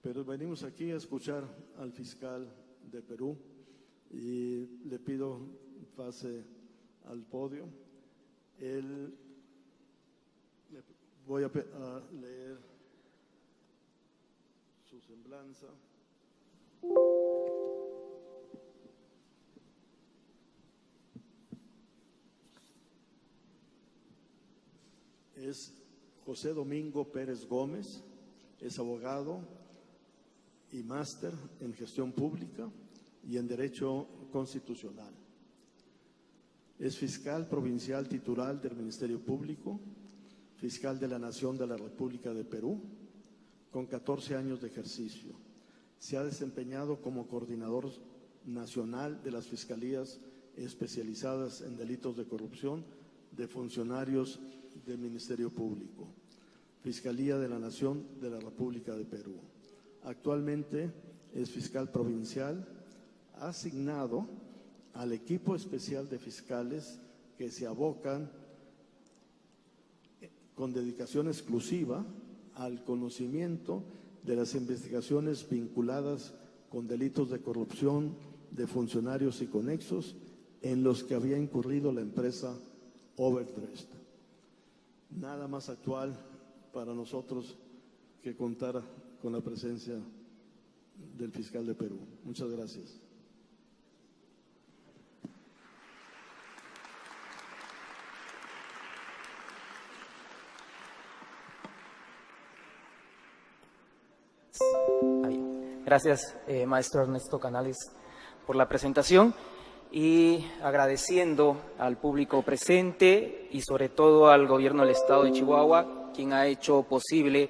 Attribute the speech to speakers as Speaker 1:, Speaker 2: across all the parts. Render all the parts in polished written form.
Speaker 1: Pero venimos aquí a escuchar al fiscal de Perú y le pido pase al podio. Voy a leer su semblanza. Es José Domingo Pérez Gómez, es abogado y máster en gestión pública y en derecho constitucional. Es fiscal provincial titular del Ministerio Público, fiscal de la Nación de la República de Perú, con 14 años de ejercicio. Se ha desempeñado como coordinador nacional de las fiscalías especializadas en delitos de corrupción de funcionarios del Ministerio Público, Fiscalía de la Nación de la República de Perú. Actualmente es fiscal provincial asignado al equipo especial de fiscales que se abocan con dedicación exclusiva al conocimiento de las investigaciones vinculadas con delitos de corrupción de funcionarios y conexos en los que había incurrido la empresa Overdressed. Nada más actual para nosotros que contar con la presencia del fiscal de Perú. Muchas gracias.
Speaker 2: Gracias, maestro Ernesto Canales, por la presentación y agradeciendo al público presente y sobre todo al gobierno del Estado de Chihuahua, quien ha hecho posible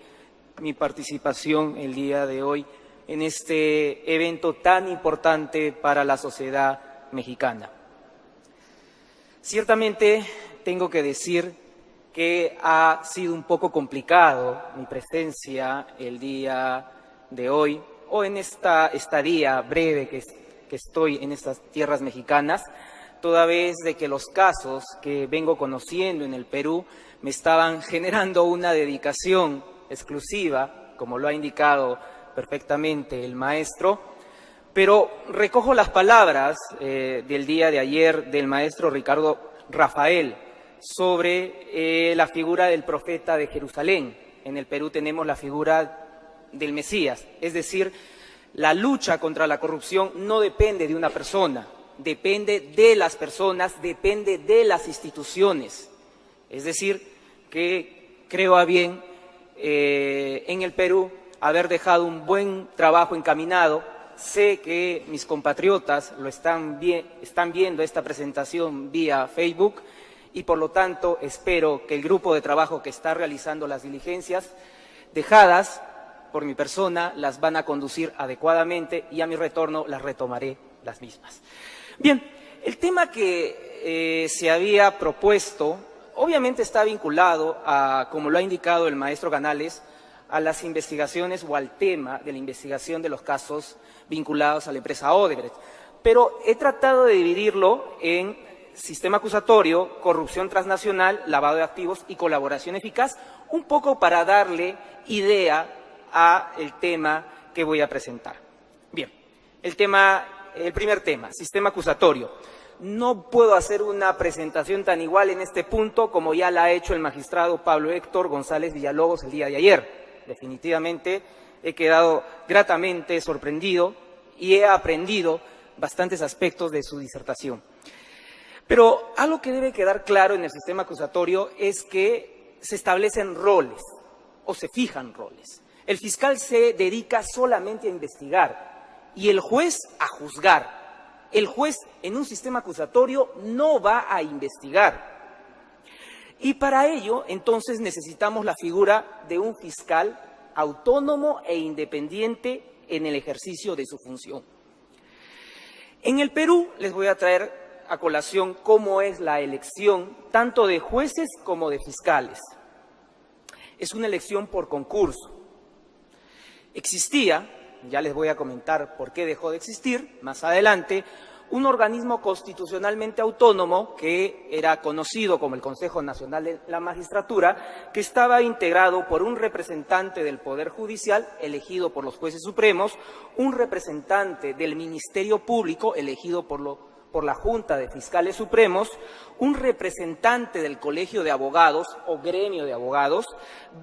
Speaker 2: mi participación el día de hoy en este evento tan importante para la sociedad mexicana. Ciertamente tengo que decir que ha sido un poco complicado mi presencia el día de hoy o en esta estadía breve que estoy en estas tierras mexicanas, toda vez de que los casos que vengo conociendo en el Perú me estaban generando una dedicación exclusiva, como lo ha indicado perfectamente el maestro, pero recojo las palabras del día de ayer del maestro Ricardo Rafael sobre la figura del profeta de Jerusalén. En el Perú tenemos la figura del Mesías, es decir, la lucha contra la corrupción no depende de una persona, depende de las personas, depende de las instituciones. Es decir, que creo a bien en el Perú haber dejado un buen trabajo encaminado. Sé que mis compatriotas están viendo esta presentación vía Facebook y por lo tanto espero que el grupo de trabajo que está realizando las diligencias dejadas por mi persona las van a conducir adecuadamente y a mi retorno las retomaré las mismas. Bien, el tema que se había propuesto obviamente está vinculado a, como lo ha indicado el maestro Canales, a las investigaciones o al tema de la investigación de los casos vinculados a la empresa Odebrecht. Pero he tratado de dividirlo en sistema acusatorio, corrupción transnacional, lavado de activos y colaboración eficaz, un poco para darle idea a el tema que voy a presentar. Bien, el primer tema, sistema acusatorio. No puedo hacer una presentación tan igual en este punto como ya la ha hecho el magistrado Pablo Héctor González Villalobos el día de ayer. Definitivamente he quedado gratamente sorprendido y he aprendido bastantes aspectos de su disertación. Pero algo que debe quedar claro en el sistema acusatorio es que se establecen roles o se fijan roles. El fiscal se dedica solamente a investigar y el juez a juzgar. El juez en un sistema acusatorio no va a investigar. Y para ello, entonces, necesitamos la figura de un fiscal autónomo e independiente en el ejercicio de su función. En el Perú les voy a traer a colación cómo es la elección tanto de jueces como de fiscales. Es una elección por concurso. Existía, ya les voy a comentar por qué dejó de existir más adelante, un organismo constitucionalmente autónomo que era conocido como el Consejo Nacional de la Magistratura, que estaba integrado por un representante del Poder Judicial, elegido por los jueces supremos, un representante del Ministerio Público, elegido por la Junta de Fiscales Supremos, un representante del Colegio de Abogados o Gremio de Abogados,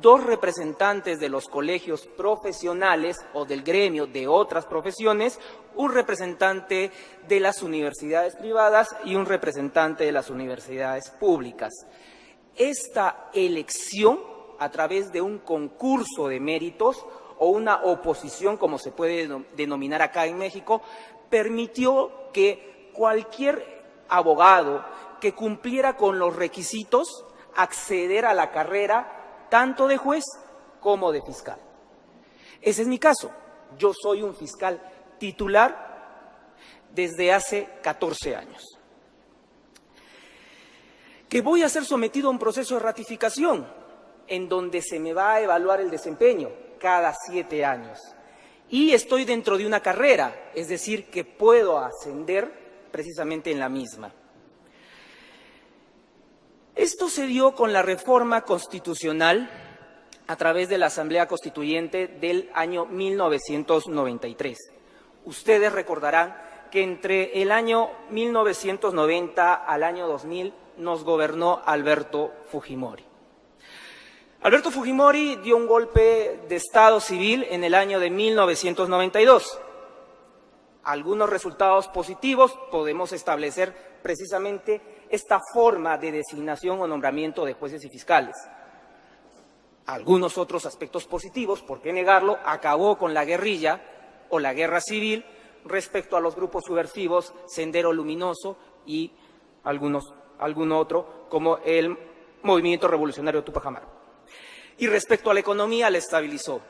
Speaker 2: 2 representantes de los colegios profesionales o del gremio de otras profesiones, un representante de las universidades privadas y un representante de las universidades públicas. Esta elección, a través de un concurso de méritos o una oposición, como se puede denominar acá en México, permitió que cualquier abogado que cumpliera con los requisitos acceder a la carrera tanto de juez como de fiscal. Ese es mi caso. Yo soy un fiscal titular desde hace 14 años. Que voy a ser sometido a un proceso de ratificación en donde se me va a evaluar el desempeño cada 7 años. Y estoy dentro de una carrera, es decir, que puedo ascender precisamente en la misma. Esto se dio con la reforma constitucional a través de la Asamblea Constituyente del año 1993. Ustedes recordarán que entre el año 1990 al año 2000 nos gobernó Alberto Fujimori. Alberto Fujimori dio un golpe de Estado civil en el año de 1992. Algunos resultados positivos podemos establecer precisamente esta forma de designación o nombramiento de jueces y fiscales. Algunos otros aspectos positivos, ¿por qué negarlo?, acabó con la guerrilla o la guerra civil respecto a los grupos subversivos Sendero Luminoso y algún otro, como el Movimiento Revolucionario Tupac Amaru. Y respecto a la economía, la estabilizó.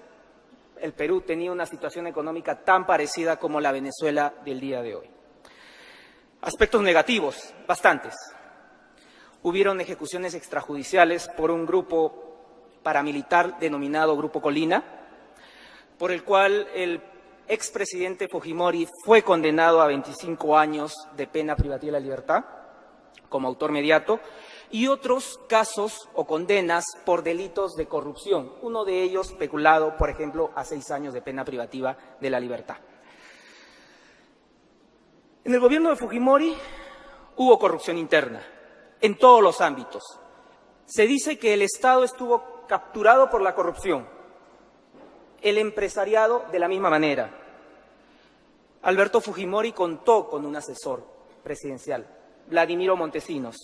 Speaker 2: El Perú tenía una situación económica tan parecida como la Venezuela del día de hoy. Aspectos negativos, bastantes. Hubieron ejecuciones extrajudiciales por un grupo paramilitar denominado Grupo Colina, por el cual el expresidente Fujimori fue condenado a 25 años de pena privativa de la libertad como autor mediato, y otros casos o condenas por delitos de corrupción, uno de ellos peculado, por ejemplo, a 6 años de pena privativa de la libertad. En el gobierno de Fujimori hubo corrupción interna, en todos los ámbitos. Se dice que el Estado estuvo capturado por la corrupción, el empresariado de la misma manera. Alberto Fujimori contó con un asesor presidencial, Vladimiro Montesinos,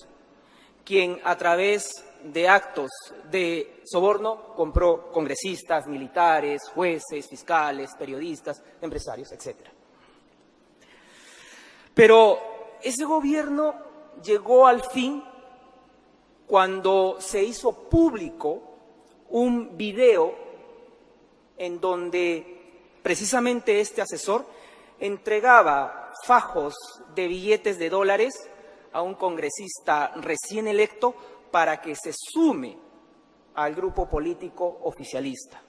Speaker 2: quien a través de actos de soborno compró congresistas, militares, jueces, fiscales, periodistas, empresarios, etc. Pero ese gobierno llegó al fin cuando se hizo público un video en donde precisamente este asesor entregaba fajos de billetes de dólares a un congresista recién electo para que se sume al grupo político oficialista.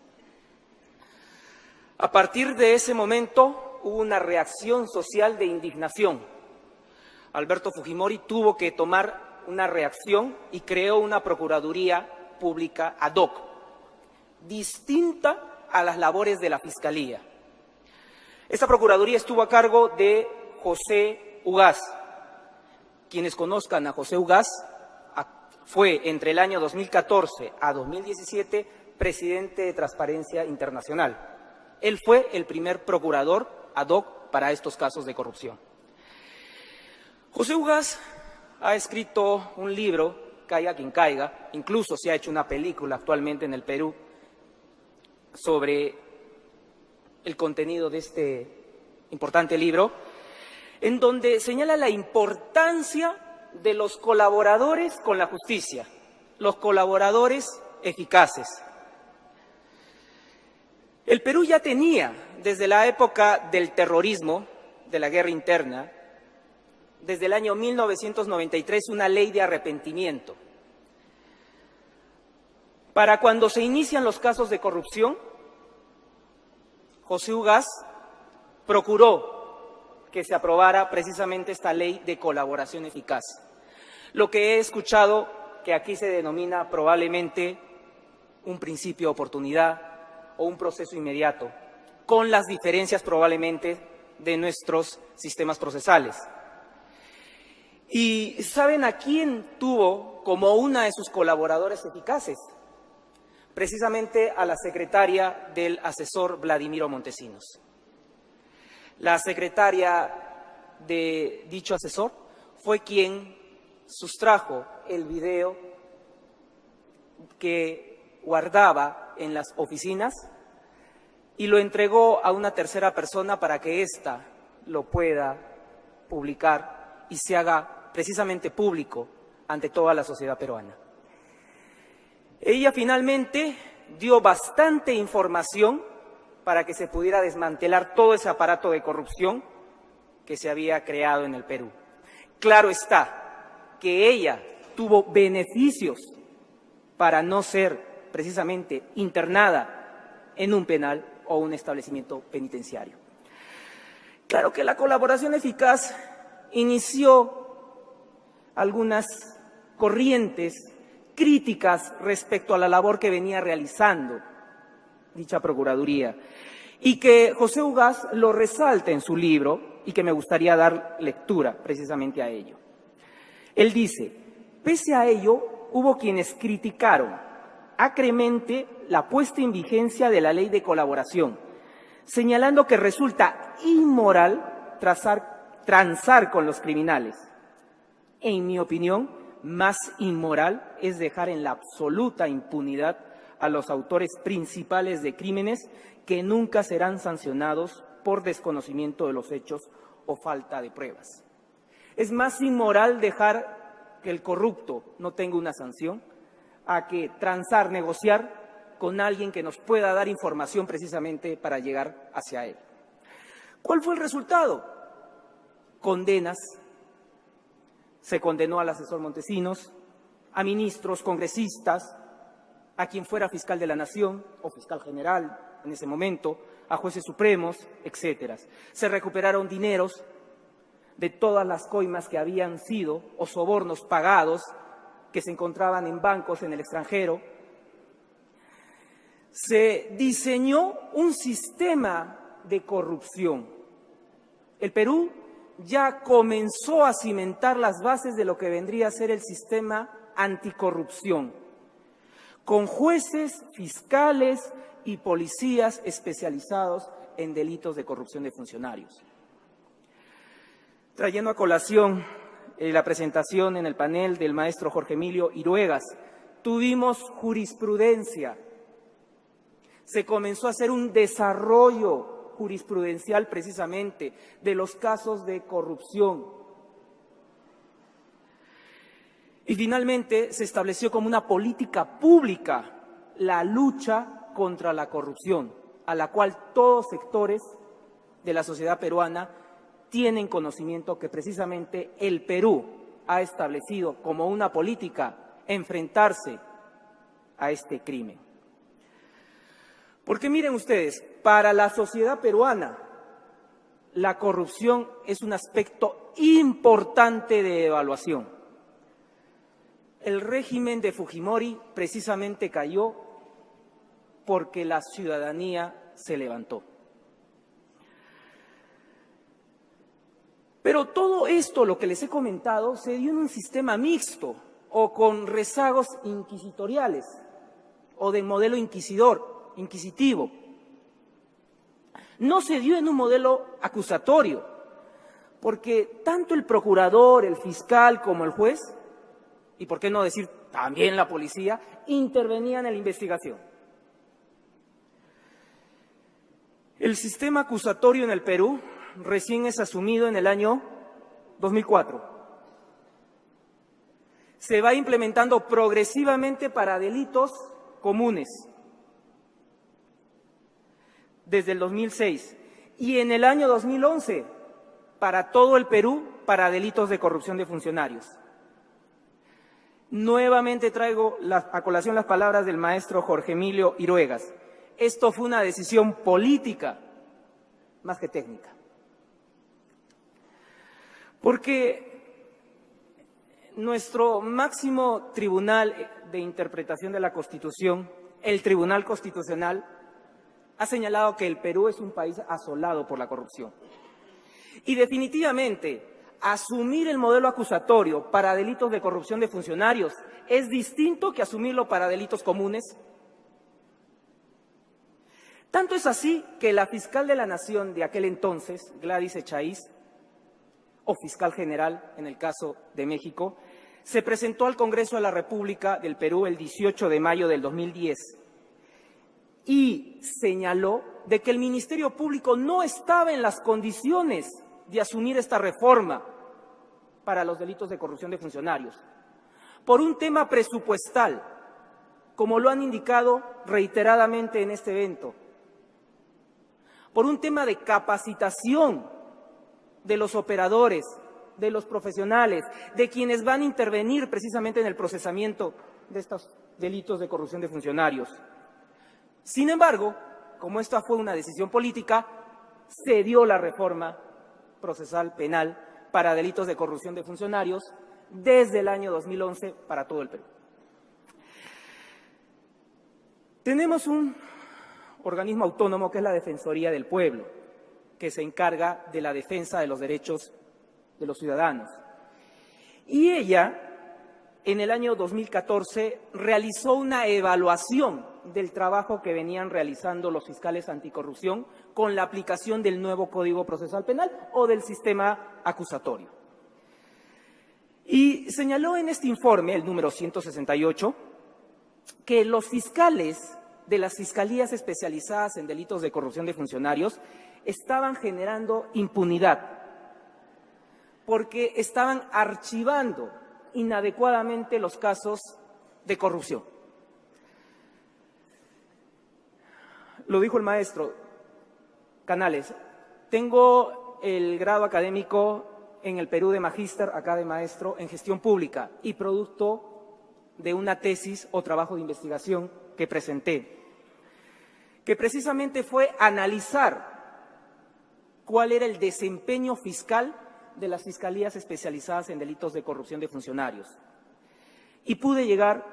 Speaker 2: A partir de ese momento hubo una reacción social de indignación. Alberto Fujimori tuvo que tomar una reacción y creó una Procuraduría Pública ad hoc, distinta a las labores de la Fiscalía. Esta Procuraduría estuvo a cargo de José Ugaz. Quienes conozcan a José Ugaz, fue entre el año 2014 a 2017 presidente de Transparencia Internacional. Él fue el primer procurador ad hoc para estos casos de corrupción. José Ugaz ha escrito un libro, Caiga quien caiga, incluso se ha hecho una película actualmente en el Perú sobre el contenido de este importante libro, en donde señala la importancia de los colaboradores con la justicia, los colaboradores eficaces. El Perú ya tenía, desde la época del terrorismo, de la guerra interna, desde el año 1993, una ley de arrepentimiento. Para cuando se inician los casos de corrupción, José Ugaz procuró que se aprobara precisamente esta ley de colaboración eficaz. Lo que he escuchado, que aquí se denomina probablemente un principio de oportunidad o un proceso inmediato, con las diferencias probablemente de nuestros sistemas procesales. ¿Y saben a quién tuvo como una de sus colaboradores eficaces? Precisamente a la secretaria del asesor Vladimiro Montesinos. La secretaria de dicho asesor fue quien sustrajo el video que guardaba en las oficinas y lo entregó a una tercera persona para que ésta lo pueda publicar y se haga precisamente público ante toda la sociedad peruana. Ella finalmente dio bastante información para que se pudiera desmantelar todo ese aparato de corrupción que se había creado en el Perú. Claro está que ella tuvo beneficios para no ser precisamente internada en un penal o un establecimiento penitenciario. Claro que la colaboración eficaz inició algunas corrientes críticas respecto a la labor que venía realizando dicha Procuraduría y que José Ugaz lo resalta en su libro y que me gustaría dar lectura precisamente a ello. Él dice, pese a ello, hubo quienes criticaron acremente la puesta en vigencia de la ley de colaboración, señalando que resulta inmoral transar con los criminales. En mi opinión, más inmoral es dejar en la absoluta impunidad a los autores principales de crímenes que nunca serán sancionados por desconocimiento de los hechos o falta de pruebas. Es más inmoral dejar que el corrupto no tenga una sanción a que transar, negociar con alguien que nos pueda dar información precisamente para llegar hacia él. ¿Cuál fue el resultado? Condenas. Se condenó al asesor Montesinos, a ministros, congresistas, a quien fuera fiscal de la Nación o fiscal general en ese momento, a jueces supremos, etcétera. Se recuperaron dineros de todas las coimas que habían sido o sobornos pagados que se encontraban en bancos en el extranjero. Se diseñó un sistema de corrupción. El Perú ya comenzó a cimentar las bases de lo que vendría a ser el sistema anticorrupción, con jueces, fiscales y policías especializados en delitos de corrupción de funcionarios. Trayendo a colación la presentación en el panel del maestro Jorge Emilio Iruegas, tuvimos jurisprudencia. Se comenzó a hacer un desarrollo jurisprudencial precisamente de los casos de corrupción. Y finalmente se estableció como una política pública la lucha contra la corrupción, a la cual todos sectores de la sociedad peruana tienen conocimiento que precisamente el Perú ha establecido como una política enfrentarse a este crimen. Porque miren ustedes, para la sociedad peruana, la corrupción es un aspecto importante de evaluación. El régimen de Fujimori precisamente cayó porque la ciudadanía se levantó. Pero todo esto, lo que les he comentado, se dio en un sistema mixto o con rezagos inquisitoriales o de modelo inquisitivo. No se dio en un modelo acusatorio, porque tanto el procurador, el fiscal como el juez, y por qué no decir también la policía, intervenían en la investigación. El sistema acusatorio en el Perú recién es asumido en el año 2004. Se va implementando progresivamente para delitos comunes desde el 2006 y en el año 2011 para todo el Perú para delitos de corrupción de funcionarios. Nuevamente traigo a colación las palabras del maestro Jorge Emilio Iruegas. Esto fue una decisión política más que técnica. Porque nuestro máximo tribunal de interpretación de la Constitución, el Tribunal Constitucional, ha señalado que el Perú es un país asolado por la corrupción. Y definitivamente, asumir el modelo acusatorio para delitos de corrupción de funcionarios es distinto que asumirlo para delitos comunes. Tanto es así que la fiscal de la Nación de aquel entonces, Gladys Echaíz, o fiscal general en el caso de México, se presentó al Congreso de la República del Perú el 18 de mayo del 2010 y señaló de que el Ministerio Público no estaba en las condiciones de asumir esta reforma para los delitos de corrupción de funcionarios, por un tema presupuestal, como lo han indicado reiteradamente en este evento, por un tema de capacitación de los operadores, de los profesionales, de quienes van a intervenir precisamente en el procesamiento de estos delitos de corrupción de funcionarios. Sin embargo, como esta fue una decisión política, se dio la reforma procesal penal para delitos de corrupción de funcionarios desde el año 2011 para todo el Perú. Tenemos un organismo autónomo que es la Defensoría del Pueblo, que se encarga de la defensa de los derechos de los ciudadanos. Y ella, en el año 2014, realizó una evaluación del trabajo que venían realizando los fiscales anticorrupción con la aplicación del nuevo Código Procesal Penal o del sistema acusatorio. Y señaló en este informe, el número 168, que los fiscales de las fiscalías especializadas en delitos de corrupción de funcionarios estaban generando impunidad porque estaban archivando inadecuadamente los casos de corrupción. Lo dijo el maestro Canales, tengo el grado académico en el Perú de magíster, acá de maestro, en gestión pública y producto de una tesis o trabajo de investigación que presenté, que precisamente fue analizar cuál era el desempeño fiscal de las fiscalías especializadas en delitos de corrupción de funcionarios. Y pude llegar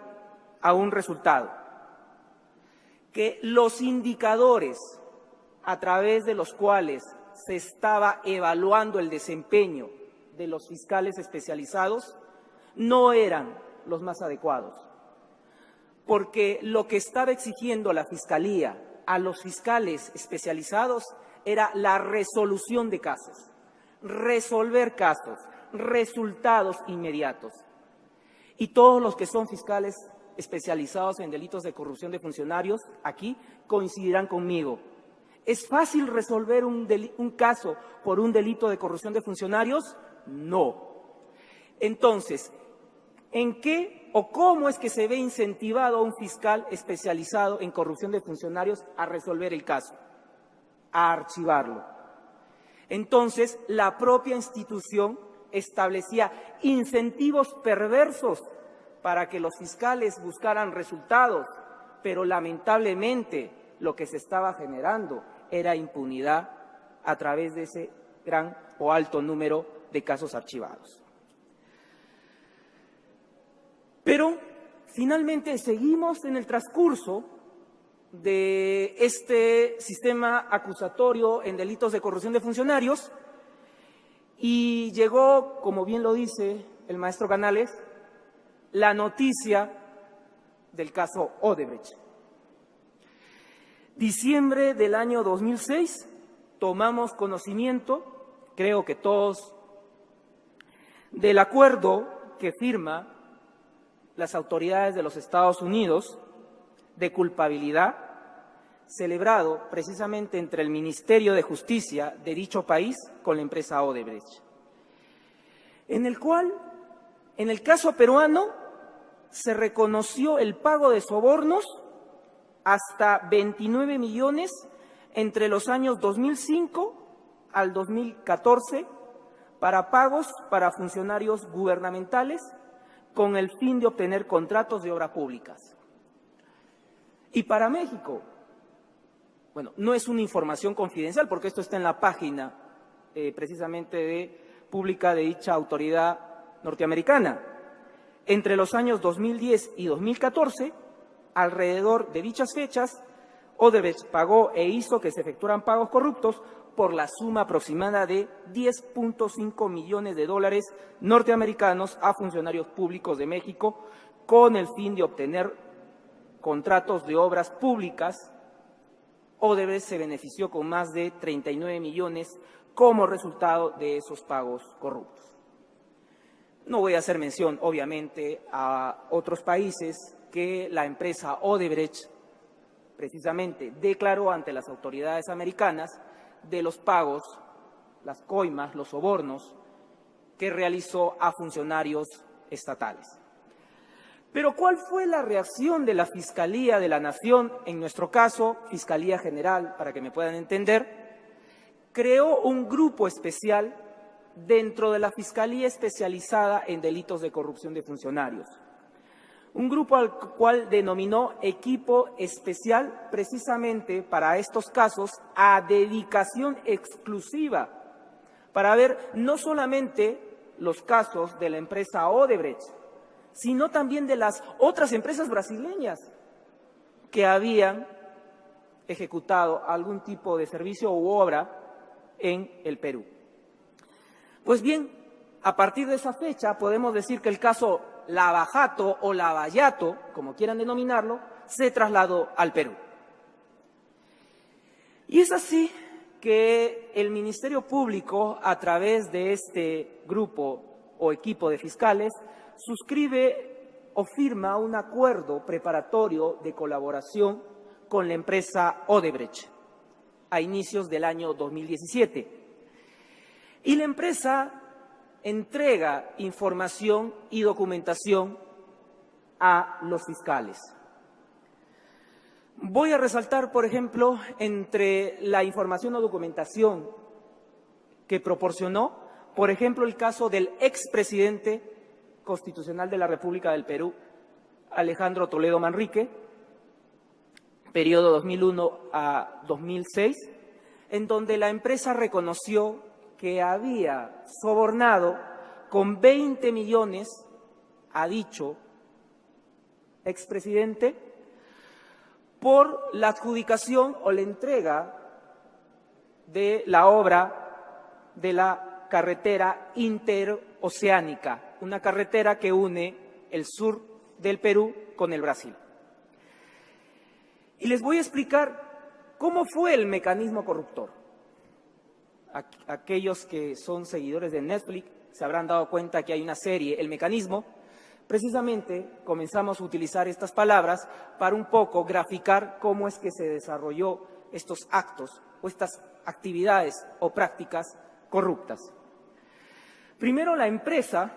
Speaker 2: a un resultado, que los indicadores a través de los cuales se estaba evaluando el desempeño de los fiscales especializados no eran los más adecuados, porque lo que estaba exigiendo la Fiscalía a los fiscales especializados era la resolución de casos, resolver casos, resultados inmediatos. Y todos los que son fiscales especializados en delitos de corrupción de funcionarios aquí coincidirán conmigo. ¿Es fácil resolver un caso por un delito de corrupción de funcionarios? No. Entonces, ¿en qué o cómo es que se ve incentivado a un fiscal especializado en corrupción de funcionarios a resolver el caso? A archivarlo. Entonces, la propia institución establecía incentivos perversos para que los fiscales buscaran resultados, pero lamentablemente lo que se estaba generando era impunidad a través de ese gran o alto número de casos archivados. Pero finalmente seguimos en el transcurso de este sistema acusatorio en delitos de corrupción de funcionarios y llegó, como bien lo dice el maestro Canales, la noticia del caso Odebrecht. Diciembre del año 2006, tomamos conocimiento, creo que todos, del acuerdo que firma las autoridades de los Estados Unidos de culpabilidad, celebrado precisamente entre el Ministerio de Justicia de dicho país con la empresa Odebrecht, en el cual, en el caso peruano, se reconoció el pago de sobornos hasta 29 millones entre los años 2005 al 2014 para pagos para funcionarios gubernamentales con el fin de obtener contratos de obras públicas. Y para México, bueno, no es una información confidencial porque esto está en la página precisamente de pública de dicha autoridad norteamericana. Entre los años 2010 y 2014, alrededor de dichas fechas, Odebrecht pagó e hizo que se efectuaran pagos corruptos por la suma aproximada de 10.5 millones de dólares norteamericanos a funcionarios públicos de México con el fin de obtener contratos de obras públicas. Odebrecht se benefició con más de 39 millones como resultado de esos pagos corruptos. No voy a hacer mención, obviamente, a otros países que la empresa Odebrecht precisamente declaró ante las autoridades americanas de los pagos, las coimas, los sobornos que realizó a funcionarios estatales. Pero ¿cuál fue la reacción de la Fiscalía de la Nación? En nuestro caso, Fiscalía General, para que me puedan entender, creó un grupo especial dentro de la Fiscalía especializada en delitos de corrupción de funcionarios. Un grupo al cual denominó Equipo Especial precisamente para estos casos a dedicación exclusiva para ver no solamente los casos de la empresa Odebrecht, sino también de las otras empresas brasileñas que habían ejecutado algún tipo de servicio u obra en el Perú. Pues bien, a partir de esa fecha podemos decir que el caso Lava Jato o Lavallato, como quieran denominarlo, se trasladó al Perú. Y es así que el Ministerio Público, a través de este grupo o equipo de fiscales, suscribe o firma un acuerdo preparatorio de colaboración con la empresa Odebrecht a inicios del año 2017. Y la empresa entrega información y documentación a los fiscales. Voy a resaltar, por ejemplo, entre la información o documentación que proporcionó, por ejemplo, el caso del expresidente constitucional de la República del Perú, Alejandro Toledo Manrique, periodo 2001 a 2006, en donde la empresa reconoció que había sobornado con 20 millones a dicho expresidente por la adjudicación o la entrega de la obra de la carretera interoceánica, una carretera que une el sur del Perú con el Brasil. Y les voy a explicar cómo fue el mecanismo corruptor. Aquellos que son seguidores de Netflix se habrán dado cuenta que hay una serie, El Mecanismo. Precisamente comenzamos a utilizar estas palabras para un poco graficar cómo es que se desarrolló estos actos o estas actividades o prácticas corruptas. Primero, la empresa,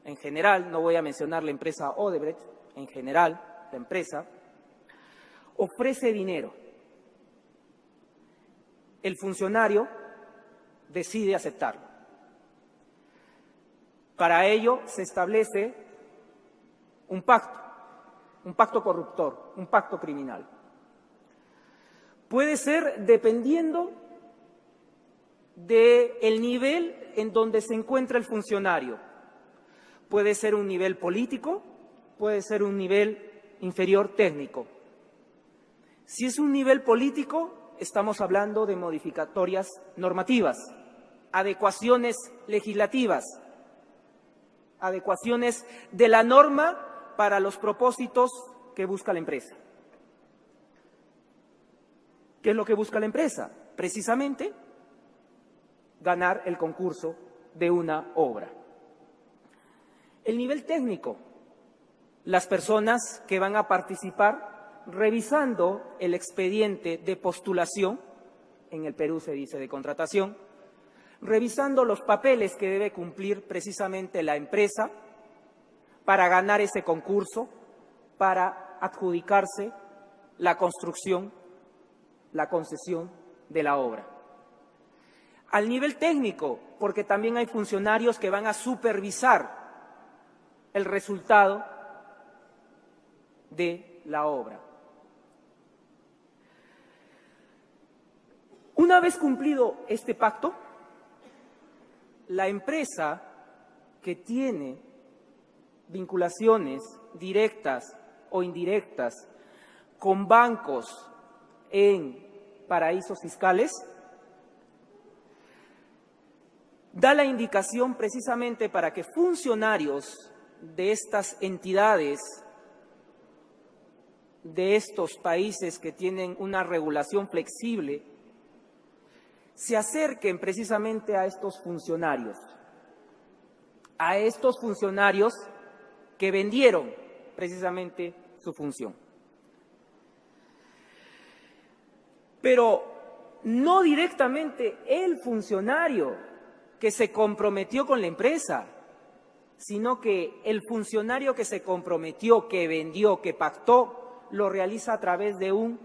Speaker 2: en general, no voy a mencionar la empresa Odebrecht, en general, la empresa, ofrece dinero. El funcionario decide aceptarlo. Para ello se establece un pacto corruptor, un pacto criminal. Puede ser dependiendo del nivel en donde se encuentra el funcionario. Puede ser un nivel político, puede ser un nivel inferior técnico. Si es un nivel político, estamos hablando de modificatorias normativas, adecuaciones legislativas, adecuaciones de la norma para los propósitos que busca la empresa. ¿Qué es lo que busca la empresa? Precisamente ganar el concurso de una obra. El nivel técnico, las personas que van a participar revisando el expediente de postulación, en el Perú se dice de contratación, revisando los papeles que debe cumplir precisamente la empresa para ganar ese concurso, para adjudicarse la construcción, la concesión de la obra. Al nivel técnico, porque también hay funcionarios que van a supervisar el resultado de la obra. Una vez cumplido este pacto, la empresa que tiene vinculaciones directas o indirectas con bancos en paraísos fiscales, da la indicación precisamente para que funcionarios de estas entidades, de estos países que tienen una regulación flexible, se acerquen precisamente a estos funcionarios que vendieron precisamente su función. Pero no directamente el funcionario que se comprometió con la empresa, sino que el funcionario que se comprometió, que vendió, que pactó, lo realiza a través de un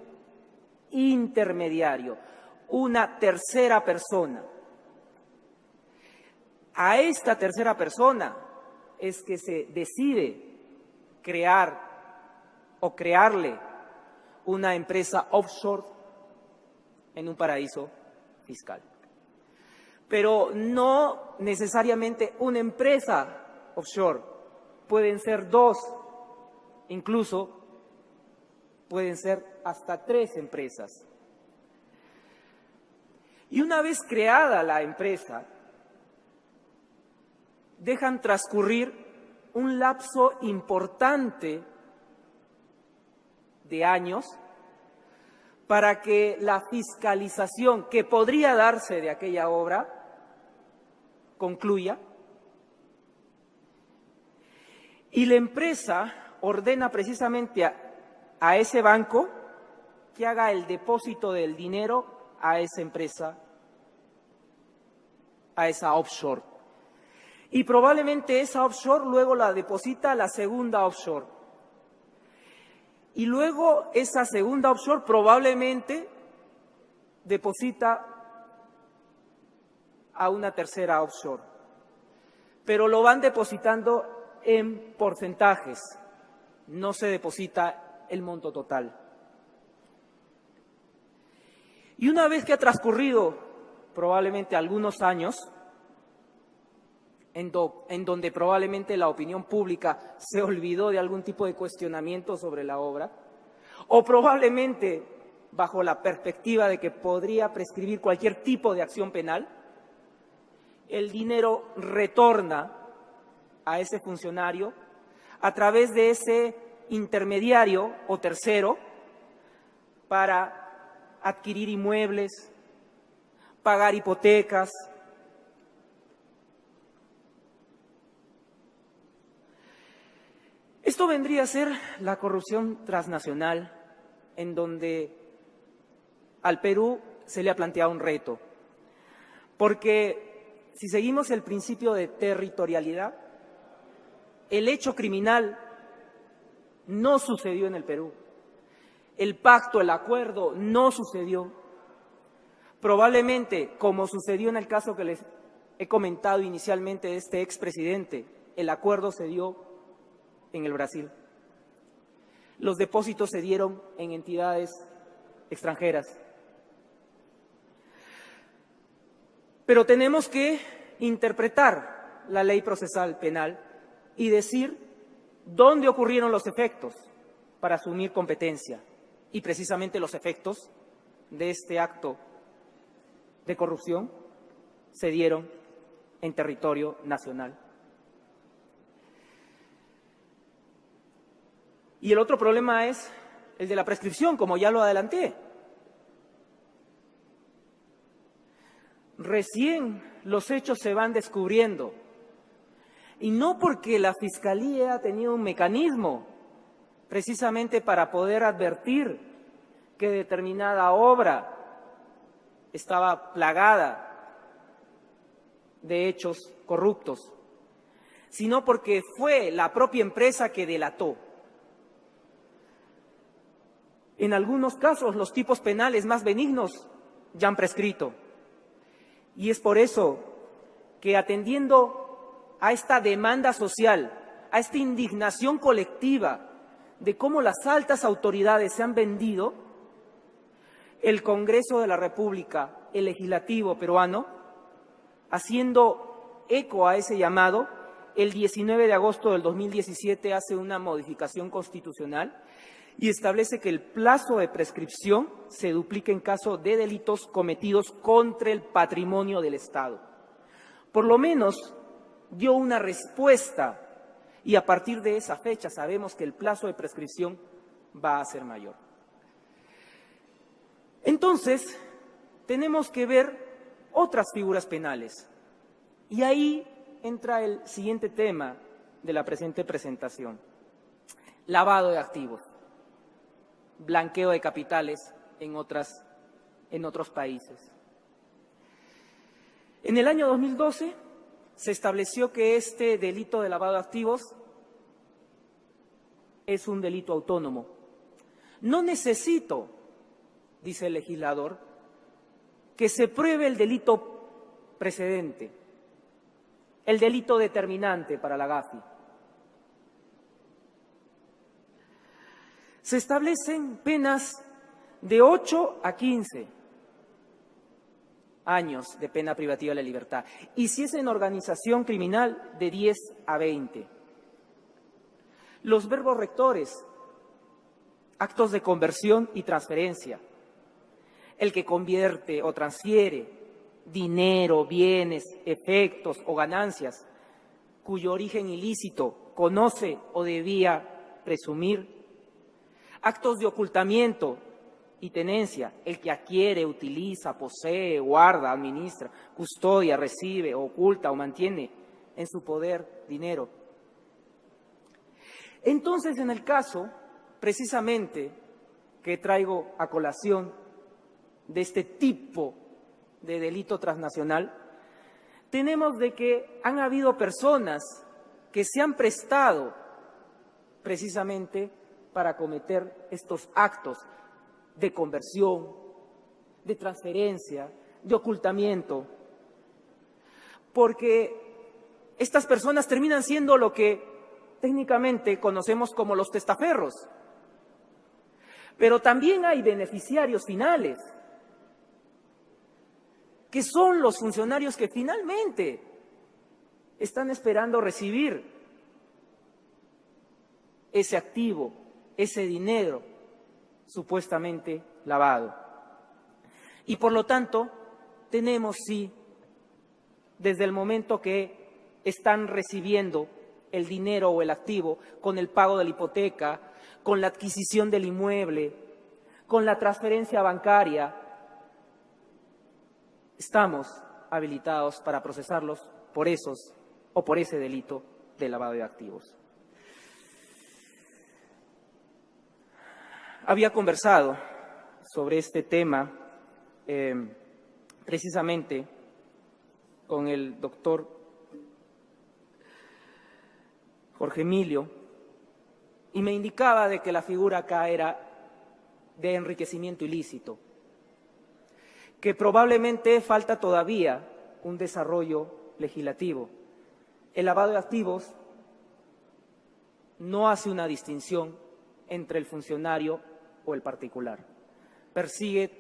Speaker 2: intermediario, una tercera persona. A esta tercera persona es que se decide crear o crearle una empresa offshore en un paraíso fiscal. Pero no necesariamente una empresa offshore, pueden ser dos, incluso pueden ser hasta 3 empresas. Y una vez creada la empresa, dejan transcurrir un lapso importante de años para que la fiscalización que podría darse de aquella obra concluya. Y la empresa ordena precisamente a ese banco que haga el depósito del dinero a esa empresa, a esa offshore. Y probablemente esa offshore luego la deposita a la segunda offshore. Y luego esa segunda offshore probablemente deposita a una tercera offshore. Pero lo van depositando en porcentajes, no se deposita el monto total. Y una vez que ha transcurrido probablemente algunos años, en donde probablemente la opinión pública se olvidó de algún tipo de cuestionamiento sobre la obra, o probablemente bajo la perspectiva de que podría prescribir cualquier tipo de acción penal, el dinero retorna a ese funcionario a través de ese intermediario o tercero para adquirir inmuebles, pagar hipotecas. Esto vendría a ser la corrupción transnacional, en donde al Perú se le ha planteado un reto. Porque si seguimos el principio de territorialidad, el hecho criminal no sucedió en el Perú. El pacto, el acuerdo no sucedió. Probablemente, como sucedió en el caso que les he comentado inicialmente de este expresidente, el acuerdo se dio en el Brasil. Los depósitos se dieron en entidades extranjeras. Pero tenemos que interpretar la ley procesal penal y decir dónde ocurrieron los efectos para asumir competencia. Y precisamente los efectos de este acto de corrupción se dieron en territorio nacional. Y el otro problema es el de la prescripción, como ya lo adelanté. Recién los hechos se van descubriendo. Y no porque la Fiscalía ha tenido un mecanismo precisamente para poder advertir que determinada obra estaba plagada de hechos corruptos, sino porque fue la propia empresa que delató. En algunos casos, los tipos penales más benignos ya han prescrito. Y es por eso que, atendiendo a esta demanda social, a esta indignación colectiva de cómo las altas autoridades se han vendido, el Congreso de la República, el legislativo peruano, haciendo eco a ese llamado, el 19 de agosto del 2017 hace una modificación constitucional y establece que el plazo de prescripción se duplique en caso de delitos cometidos contra el patrimonio del Estado. Por lo menos dio una respuesta y a partir de esa fecha sabemos que el plazo de prescripción va a ser mayor. Entonces, tenemos que ver otras figuras penales. Y ahí entra el siguiente tema de la presente presentación: lavado de activos, blanqueo de capitales en otros países. En el año 2012 se estableció que este delito de lavado de activos es un delito autónomo. No necesito, dice el legislador, que se pruebe el delito precedente, el delito determinante para la GAFI. Se establecen penas de 8 a 15 años de pena privativa de la libertad y si es en organización criminal de 10 a 20. Los verbos rectores, actos de conversión y transferencia, el que convierte o transfiere dinero, bienes, efectos o ganancias cuyo origen ilícito conoce o debía presumir, actos de ocultamiento y tenencia, el que adquiere, utiliza, posee, guarda, administra, custodia, recibe, oculta o mantiene en su poder dinero. Entonces, en el caso, precisamente, que traigo a colación de este tipo de delito transnacional, tenemos de que han habido personas que se han prestado precisamente para cometer estos actos de conversión, de transferencia, de ocultamiento, porque estas personas terminan siendo lo que técnicamente conocemos como los testaferros. Pero también hay beneficiarios finales, que son los funcionarios que finalmente están esperando recibir ese activo, ese dinero supuestamente lavado. Y por lo tanto, tenemos sí, desde el momento que están recibiendo el dinero o el activo con el pago de la hipoteca, con la adquisición del inmueble, con la transferencia bancaria, estamos habilitados para procesarlos por esos o por ese delito de lavado de activos. Había conversado sobre este tema precisamente con el doctor Jorge Emilio y me indicaba de que la figura acá era de enriquecimiento ilícito, que probablemente falta todavía un desarrollo legislativo. El lavado de activos no hace una distinción entre el funcionario o el particular. Persigue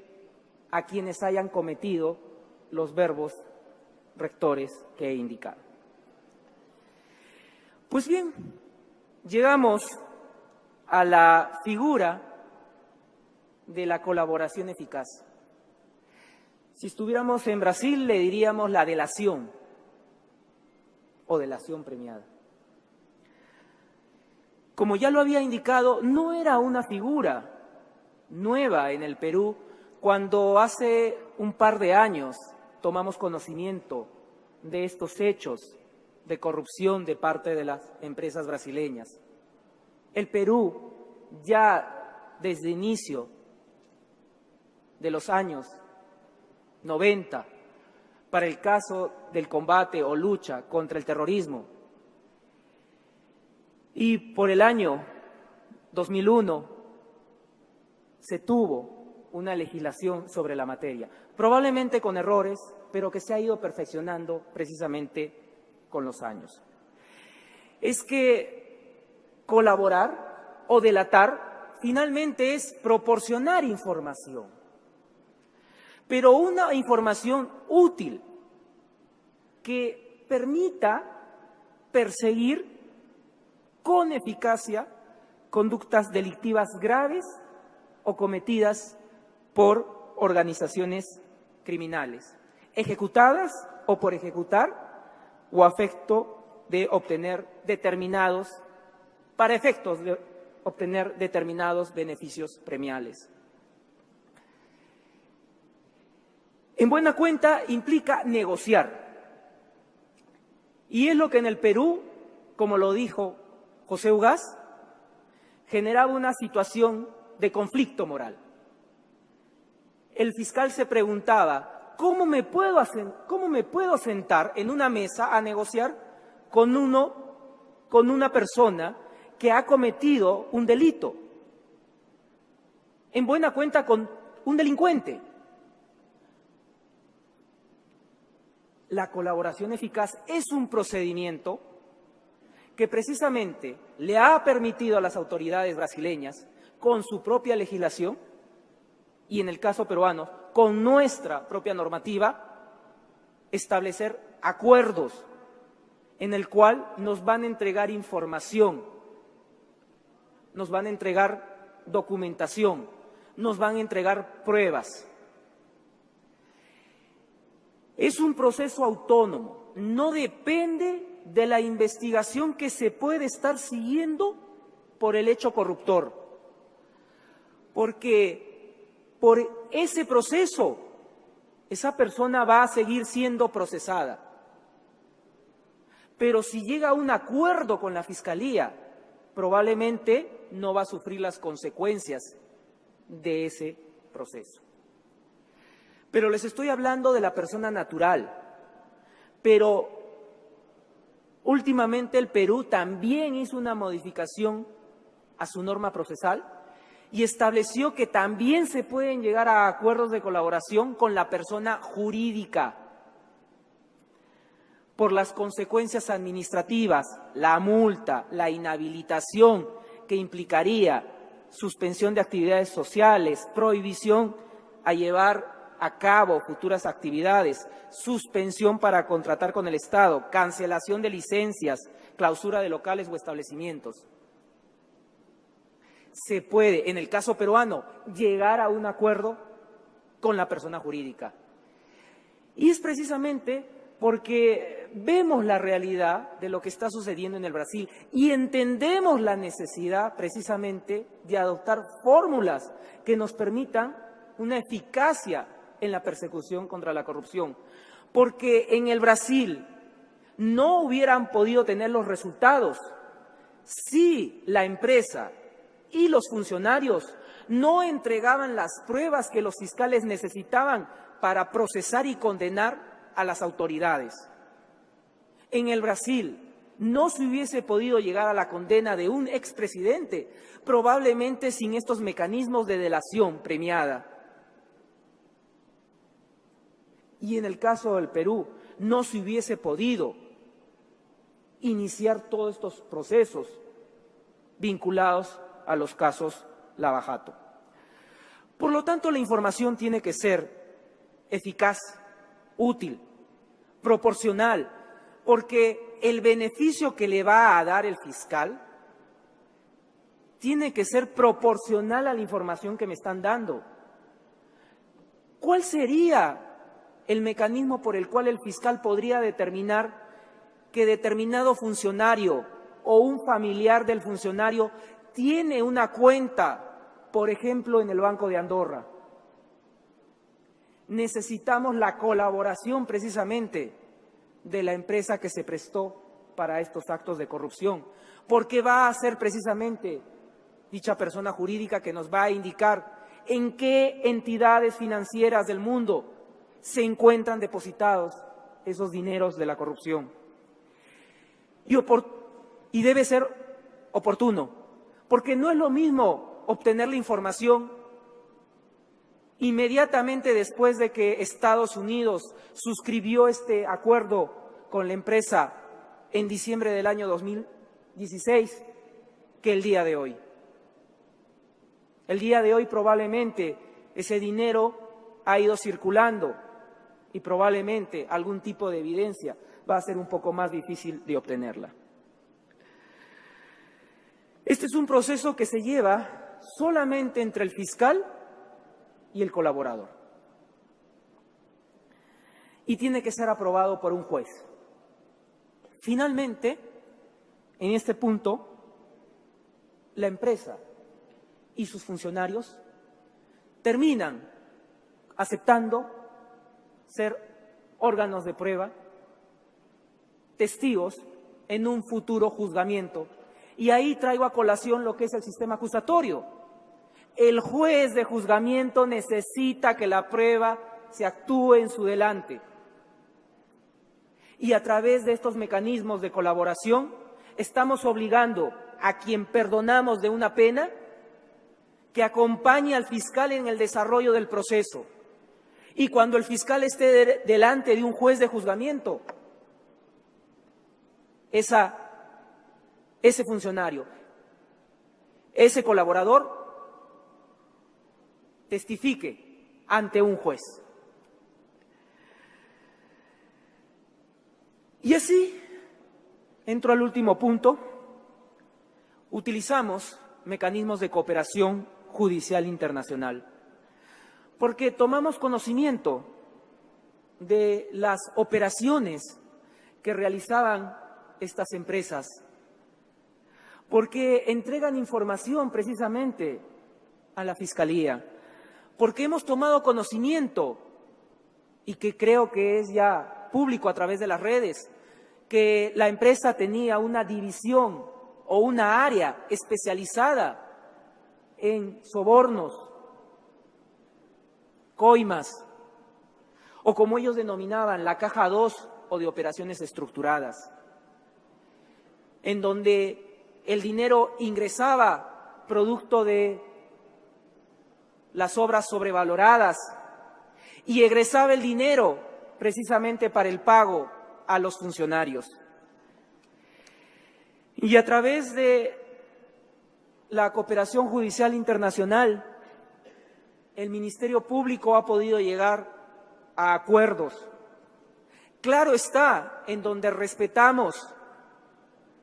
Speaker 2: a quienes hayan cometido los verbos rectores que he indicado. Pues bien, llegamos a la figura de la colaboración eficaz. Si estuviéramos en Brasil, le diríamos la delación o delación premiada. Como ya lo había indicado, no era una figura nueva en el Perú cuando hace un par de años tomamos conocimiento de estos hechos de corrupción de parte de las empresas brasileñas. El Perú ya desde inicio de los años 90, para el caso del combate o lucha contra el terrorismo, y por el año 2001 se tuvo una legislación sobre la materia, probablemente con errores, pero que se ha ido perfeccionando precisamente con los años. Es que colaborar o delatar finalmente es proporcionar información, pero una información útil que permita perseguir con eficacia conductas delictivas graves o cometidas por organizaciones criminales, ejecutadas o por ejecutar o a efecto de obtener para efectos de obtener determinados beneficios premiales. En buena cuenta implica negociar. Y es lo que en el Perú, como lo dijo José Ugaz, generaba una situación de conflicto moral. El fiscal se preguntaba, ¿cómo me puedo sentar en una mesa a negociar con una persona que ha cometido un delito? En buena cuenta, con un delincuente. La colaboración eficaz es un procedimiento que precisamente le ha permitido a las autoridades brasileñas, con su propia legislación, y en el caso peruano, con nuestra propia normativa, establecer acuerdos en el cual nos van a entregar información, nos van a entregar documentación, nos van a entregar pruebas. Es un proceso autónomo, no depende de la investigación que se puede estar siguiendo por el hecho corruptor, porque por ese proceso esa persona va a seguir siendo procesada. Pero si llega a un acuerdo con la Fiscalía, probablemente no va a sufrir las consecuencias de ese proceso. Pero les estoy hablando de la persona natural. Pero últimamente el Perú también hizo una modificación a su norma procesal y estableció que también se pueden llegar a acuerdos de colaboración con la persona jurídica por las consecuencias administrativas, la multa, la inhabilitación que implicaría suspensión de actividades sociales, prohibición a llevar a cabo futuras actividades, suspensión para contratar con el Estado, cancelación de licencias, clausura de locales o establecimientos. Se puede, en el caso peruano, llegar a un acuerdo con la persona jurídica. Y es precisamente porque vemos la realidad de lo que está sucediendo en el Brasil y entendemos la necesidad precisamente de adoptar fórmulas que nos permitan una eficacia en la persecución contra la corrupción. Porque en el Brasil no hubieran podido tener los resultados si la empresa y los funcionarios no entregaban las pruebas que los fiscales necesitaban para procesar y condenar a las autoridades. En el Brasil no se hubiese podido llegar a la condena de un expresidente, probablemente sin estos mecanismos de delación premiada. Y en el caso del Perú no se hubiese podido iniciar todos estos procesos vinculados a los casos Lava Jato. Por lo tanto, la información tiene que ser eficaz, útil, proporcional, porque el beneficio que le va a dar el fiscal tiene que ser proporcional a la información que me están dando. ¿Cuál sería el mecanismo por el cual el fiscal podría determinar que determinado funcionario o un familiar del funcionario tiene una cuenta, por ejemplo, en el Banco de Andorra? Necesitamos la colaboración precisamente de la empresa que se prestó para estos actos de corrupción, porque va a ser precisamente dicha persona jurídica que nos va a indicar en qué entidades financieras del mundo se encuentran depositados esos dineros de la corrupción. Y debe ser oportuno, porque no es lo mismo obtener la información inmediatamente después de que Estados Unidos suscribió este acuerdo con la empresa en diciembre del año 2016 que el día de hoy. El día de hoy probablemente ese dinero ha ido circulando y probablemente algún tipo de evidencia va a ser un poco más difícil de obtenerla. Este es un proceso que se lleva solamente entre el fiscal y el colaborador. Y tiene que ser aprobado por un juez. Finalmente, en este punto, la empresa y sus funcionarios terminan aceptando ser órganos de prueba, testigos en un futuro juzgamiento. Y ahí traigo a colación lo que es el sistema acusatorio. El juez de juzgamiento necesita que la prueba se actúe en su delante. Y a través de estos mecanismos de colaboración, estamos obligando a quien perdonamos de una pena que acompañe al fiscal en el desarrollo del proceso. Y cuando el fiscal esté delante de un juez de juzgamiento, ese funcionario, ese colaborador, testifique ante un juez. Y así, entro al último punto, utilizamos mecanismos de cooperación judicial internacional, porque tomamos conocimiento de las operaciones que realizaban estas empresas, porque entregan información precisamente a la Fiscalía, porque hemos tomado conocimiento, y que creo que es ya público a través de las redes, que la empresa tenía una división o una área especializada en sobornos, coimas, o como ellos denominaban, la caja 2 o de operaciones estructuradas, en donde el dinero ingresaba producto de las obras sobrevaloradas y egresaba el dinero precisamente para el pago a los funcionarios. Y a través de la cooperación judicial internacional, el Ministerio Público ha podido llegar a acuerdos. Claro está, en donde respetamos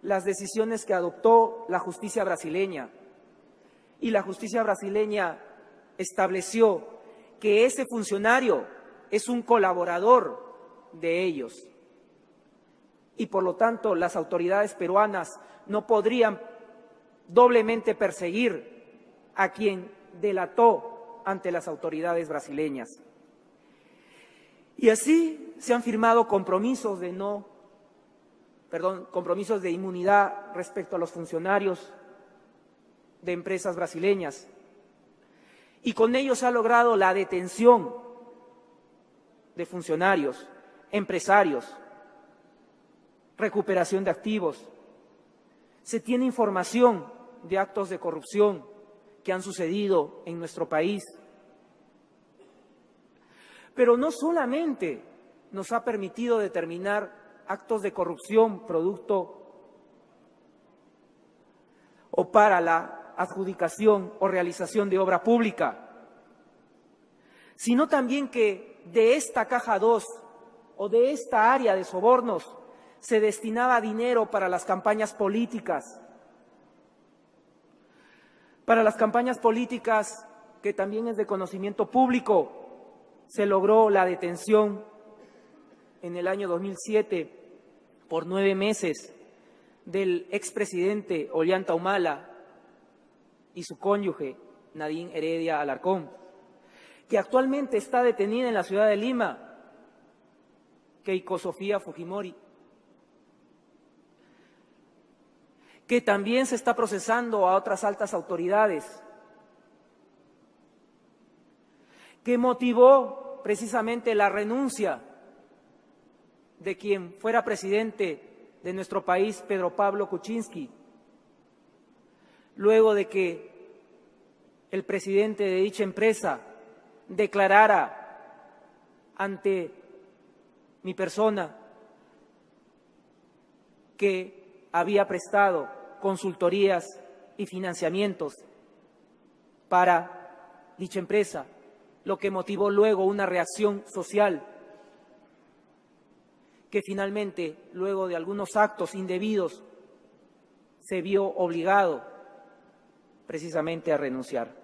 Speaker 2: las decisiones que adoptó la justicia brasileña. Y la justicia brasileña estableció que ese funcionario es un colaborador de ellos. Y por lo tanto, las autoridades peruanas no podrían doblemente perseguir a quien delató ante las autoridades brasileñas. Y así se han firmado compromisos de inmunidad respecto a los funcionarios de empresas brasileñas. Y con ello se ha logrado la detención de funcionarios, empresarios, recuperación de activos. Se tiene información de actos de corrupción que han sucedido en nuestro país. Pero no solamente nos ha permitido determinar actos de corrupción producto o para la adjudicación o realización de obra pública, sino también que de esta caja 2 o de esta área de sobornos se destinaba dinero para las campañas políticas. Para las campañas políticas, que también es de conocimiento público, se logró la detención en el año 2007 por 9 meses del expresidente Ollanta Humala y su cónyuge Nadine Heredia Alarcón, que actualmente está detenida en la ciudad de Lima, Keiko Sofía Fujimori, que también se está procesando a otras altas autoridades, que motivó precisamente la renuncia de quien fuera presidente de nuestro país, Pedro Pablo Kuczynski, luego de que el presidente de dicha empresa declarara ante mi persona que había prestado consultorías y financiamientos para dicha empresa, lo que motivó luego una reacción social que finalmente, luego de algunos actos indebidos, se vio obligado precisamente a renunciar.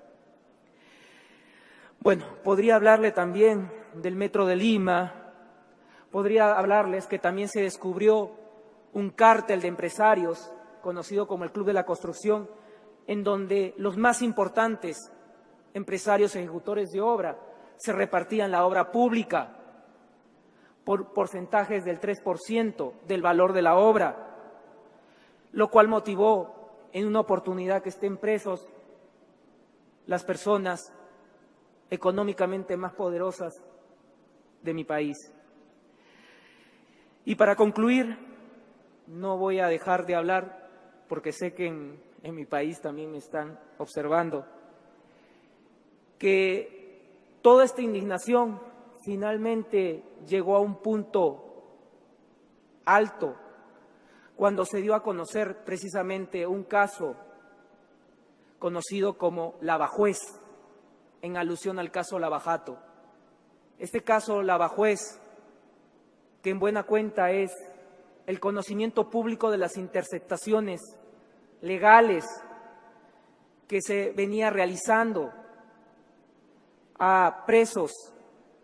Speaker 2: Bueno, podría hablarle también del Metro de Lima, podría hablarles que también se descubrió un cártel de empresarios, conocido como el Club de la Construcción, en donde los más importantes empresarios ejecutores de obra se repartían la obra pública por porcentajes del 3% del valor de la obra, lo cual motivó en una oportunidad que estén presos las personas económicamente más poderosas de mi país. Y para concluir, no voy a dejar de hablar, porque sé que en mi país también me están observando, que toda esta indignación finalmente llegó a un punto alto cuando se dio a conocer precisamente un caso conocido como Lavajuez, en alusión al caso Lavajato. Este caso Lavajuez, que en buena cuenta es el conocimiento público de las interceptaciones legales que se venía realizando a presos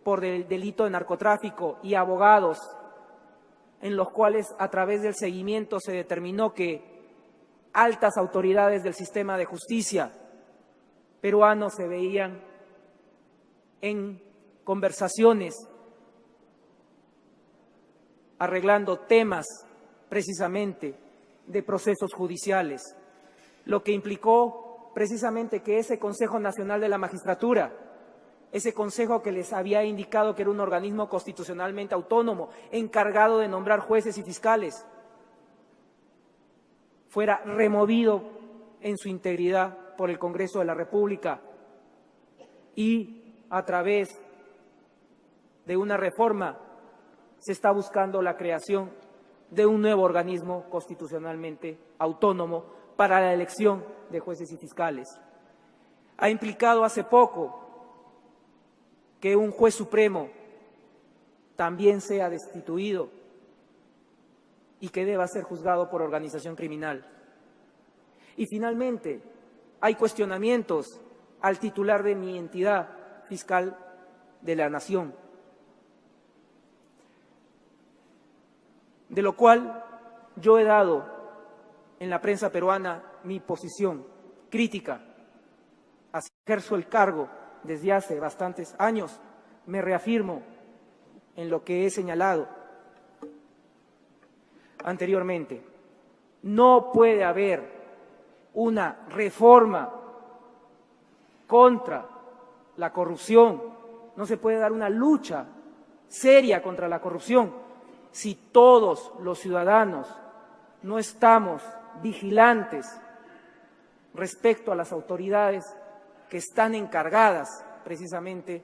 Speaker 2: por el delito de narcotráfico y abogados, en los cuales a través del seguimiento se determinó que altas autoridades del sistema de justicia peruano se veían en conversaciones arreglando temas precisamente de procesos judiciales, lo que implicó precisamente que ese Consejo Nacional de la Magistratura, ese consejo que les había indicado que era un organismo constitucionalmente autónomo, encargado de nombrar jueces y fiscales, fuera removido en su integridad por el Congreso de la República y a través de una reforma se está buscando la creación de un nuevo organismo constitucionalmente autónomo para la elección de jueces y fiscales. Ha implicado hace poco que un juez supremo también sea destituido y que deba ser juzgado por organización criminal. Y finalmente, hay cuestionamientos al titular de mi entidad fiscal de la Nación, de lo cual yo he dado en la prensa peruana mi posición crítica. Así ejerzo el cargo desde hace bastantes años, me reafirmo en lo que he señalado anteriormente. No puede haber una reforma contra la corrupción, no se puede dar una lucha seria contra la corrupción si todos los ciudadanos no estamos vigilantes respecto a las autoridades que están encargadas precisamente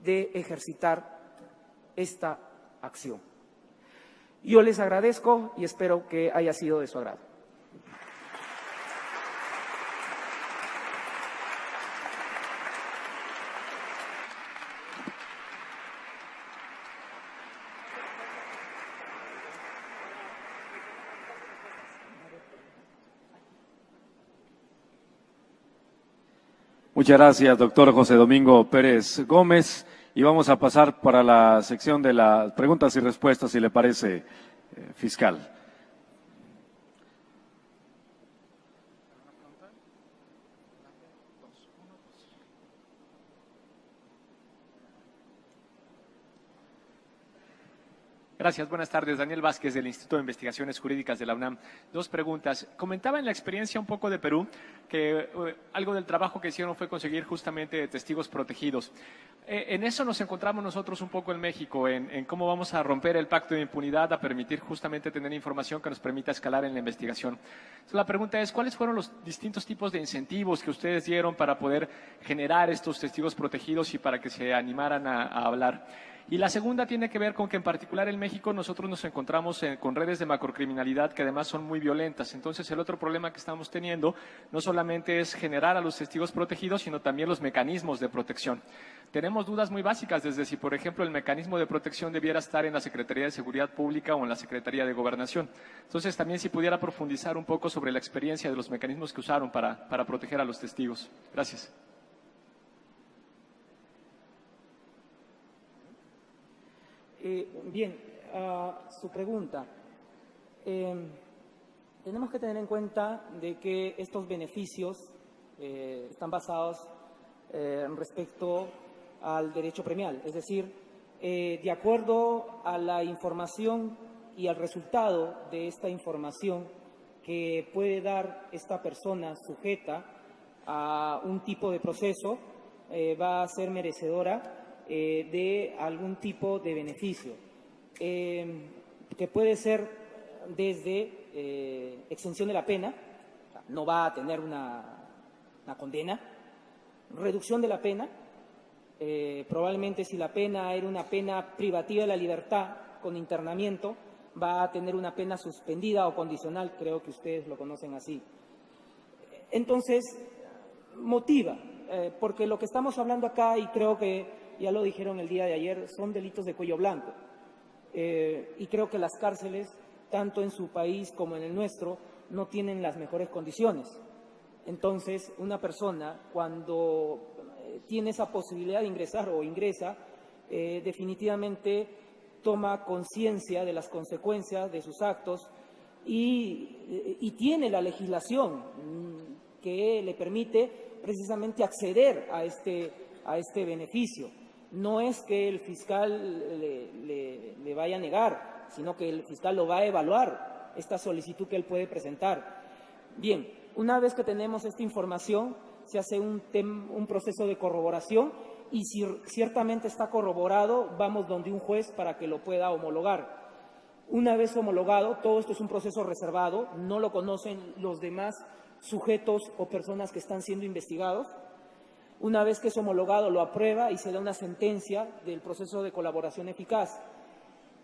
Speaker 2: de ejercitar esta acción. Yo les agradezco y espero que haya sido de su agrado.
Speaker 3: Muchas gracias, doctor José Domingo Pérez Gómez. Y vamos a pasar para la sección de las preguntas y respuestas, si le parece, fiscal.
Speaker 4: Gracias, buenas tardes. Daniel Vázquez, del Instituto de Investigaciones Jurídicas de la UNAM. Dos preguntas. Comentaba en la experiencia un poco de Perú que algo del trabajo que hicieron fue conseguir justamente testigos protegidos. En eso nos encontramos nosotros un poco en México, en cómo vamos a romper el pacto de impunidad, a permitir justamente tener información que nos permita escalar en la investigación. Entonces, la pregunta es, ¿cuáles fueron los distintos tipos de incentivos que ustedes dieron para poder generar estos testigos protegidos y para que se animaran a hablar? Y la segunda tiene que ver con que en particular en México nosotros nos encontramos con redes de macrocriminalidad que además son muy violentas. Entonces el otro problema que estamos teniendo no solamente solamente es generar a los testigos protegidos, sino también los mecanismos de protección. Tenemos dudas muy básicas desde si, por ejemplo, el mecanismo de protección debiera estar en la Secretaría de Seguridad Pública o en la Secretaría de Gobernación. Entonces, también si pudiera profundizar un poco sobre la experiencia de los mecanismos que usaron para proteger a los testigos. Gracias.
Speaker 2: Bien, a su pregunta. Tenemos que tener en cuenta de que estos beneficios están basados respecto al derecho premial, es decir, de acuerdo a la información y al resultado de esta información que puede dar esta persona sujeta a un tipo de proceso, va a ser merecedora de algún tipo de beneficio, que puede ser desde exención de la pena, no va a tener una condena, reducción de la pena, probablemente si la pena era una pena privativa de la libertad con internamiento, va a tener una pena suspendida o condicional, creo que ustedes lo conocen así. Entonces, motiva, porque lo que estamos hablando acá, y creo que ya lo dijeron el día de ayer, son delitos de cuello blanco. Y creo que las cárceles, tanto en su país como en el nuestro, no tienen las mejores condiciones. Entonces, una persona, cuando tiene esa posibilidad de ingresar o ingresa, definitivamente toma conciencia de las consecuencias de sus actos y tiene la legislación que le permite precisamente acceder a este beneficio. No es que el fiscal le vaya a negar, sino que el fiscal lo va a evaluar, esta solicitud que él puede presentar. Bien, una vez que tenemos esta información, se hace un proceso de corroboración y si ciertamente está corroborado, vamos donde un juez para que lo pueda homologar. Una vez homologado, todo esto es un proceso reservado, no lo conocen los demás sujetos o personas que están siendo investigados. Una vez que es homologado, lo aprueba y se da una sentencia del proceso de colaboración eficaz.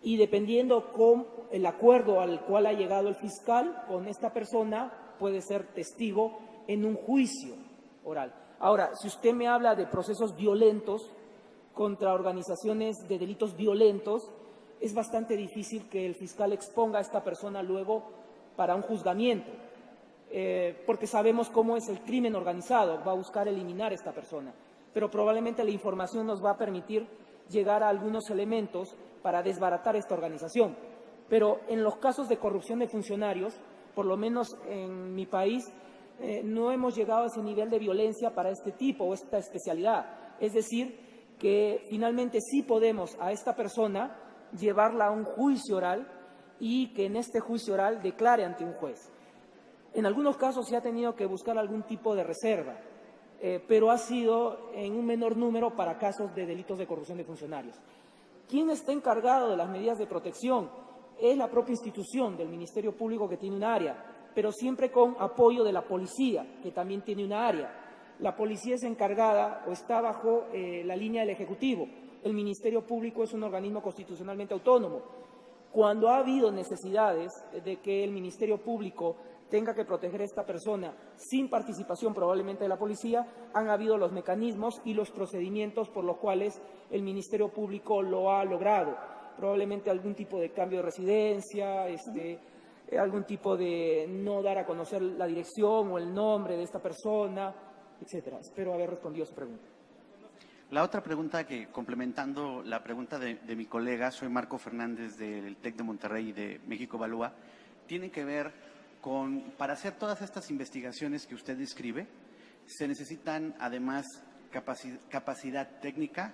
Speaker 2: Y dependiendo con el acuerdo al cual ha llegado el fiscal con esta persona, puede ser testigo en un juicio oral. Ahora, si usted me habla de procesos violentos contra organizaciones de delitos violentos, es bastante difícil que el fiscal exponga a esta persona luego para un juzgamiento. Porque sabemos cómo es el crimen organizado, va a buscar eliminar a esta persona. Pero probablemente la información nos va a permitir llegar a algunos elementos para desbaratar esta organización. Pero en los casos de corrupción de funcionarios, por lo menos en mi país, no hemos llegado a ese nivel de violencia para este tipo o esta especialidad. Es decir, que finalmente sí podemos a esta persona llevarla a un juicio oral y que en este juicio oral declare ante un juez. En algunos casos se ha tenido que buscar algún tipo de reserva, pero ha sido en un menor número para casos de delitos de corrupción de funcionarios. ¿Quién está encargado de las medidas de protección? Es la propia institución del Ministerio Público, que tiene un área, pero siempre con apoyo de la policía, que también tiene una área. La policía es encargada o está bajo la línea del Ejecutivo. El Ministerio Público es un organismo constitucionalmente autónomo. Cuando ha habido necesidades de que el Ministerio Público tenga que proteger a esta persona sin participación probablemente de la policía, han habido los mecanismos y los procedimientos por los cuales el Ministerio Público lo ha logrado. Probablemente algún tipo de cambio de residencia, algún tipo de no dar a conocer la dirección o el nombre de esta persona, etcétera. Espero haber respondido a su pregunta.
Speaker 5: La otra pregunta, que complementando la pregunta de mi colega, soy Marco Fernández del TEC de Monterrey y de México Evalúa, tiene que ver con, para hacer todas estas investigaciones que usted describe, se necesitan además capacidad técnica,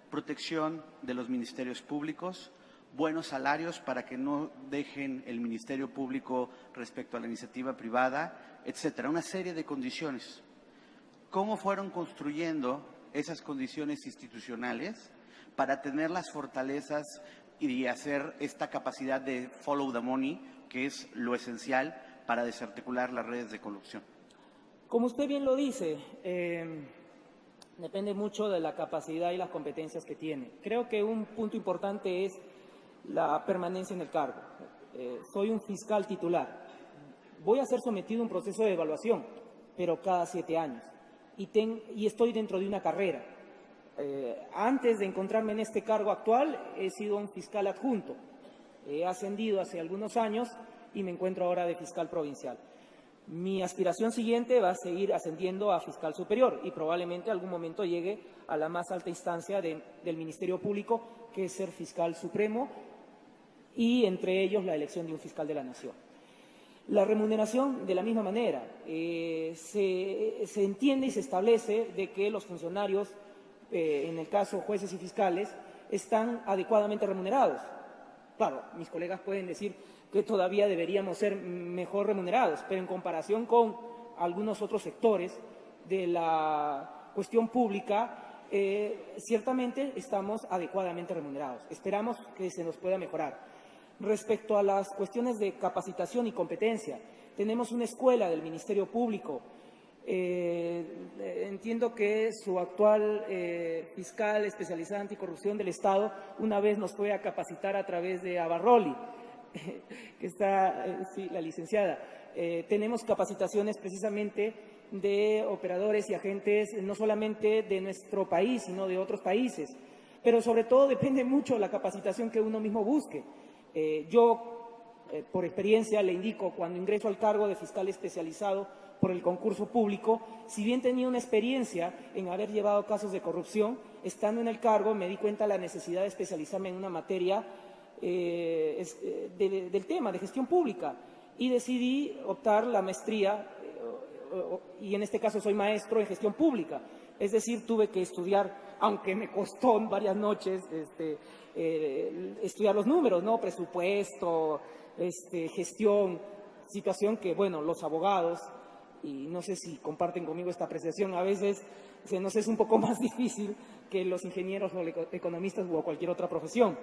Speaker 5: protección de los ministerios públicos, buenos salarios para que no dejen el Ministerio Público respecto a la iniciativa privada, etcétera, una serie de condiciones. ¿Cómo fueron construyendo esas condiciones institucionales para tener las fortalezas y hacer esta capacidad de follow the money, que es lo esencial para desarticular las redes de corrupción?
Speaker 2: Como usted bien lo dice, depende mucho de la capacidad y las competencias que tiene. Creo que un punto importante es la permanencia en el cargo. Soy un fiscal titular. Voy a ser sometido a un proceso de evaluación, pero cada 7 años. Y estoy dentro de una carrera. Antes de encontrarme en este cargo actual, he sido un fiscal adjunto. He ascendido hace algunos años y me encuentro ahora de fiscal provincial. Mi aspiración siguiente va a seguir ascendiendo a fiscal superior y probablemente algún momento llegue a la más alta instancia del Ministerio Público, que es ser fiscal supremo, y entre ellos la elección de un fiscal de la Nación. La remuneración, de la misma manera, se entiende y se establece de que los funcionarios, en el caso jueces y fiscales, están adecuadamente remunerados. Claro, mis colegas pueden decir que todavía deberíamos ser mejor remunerados, pero en comparación con algunos otros sectores de la cuestión pública, ciertamente estamos adecuadamente remunerados. Esperamos que se nos pueda mejorar. Respecto a las cuestiones de capacitación y competencia, tenemos una escuela del Ministerio Público. Entiendo que su actual fiscal especializada en anticorrupción del Estado una vez nos fue a capacitar a través de Abarroli, que está, sí, la licenciada. Tenemos capacitaciones precisamente de operadores y agentes no solamente de nuestro país, sino de otros países. Pero sobre todo depende mucho de la capacitación que uno mismo busque. Por experiencia, le indico, cuando ingreso al cargo de fiscal especializado por el concurso público, si bien tenía una experiencia en haber llevado casos de corrupción, estando en el cargo me di cuenta de la necesidad de especializarme en una materia del tema de gestión pública y decidí optar la maestría, y en este caso soy maestro en gestión pública. Es decir, tuve que estudiar, aunque me costó varias noches, estudiar los números, ¿no? Presupuesto, gestión, situación que, bueno, los abogados, y no sé si comparten conmigo esta apreciación, a veces se nos es un poco más difícil que los ingenieros o economistas o cualquier otra profesión.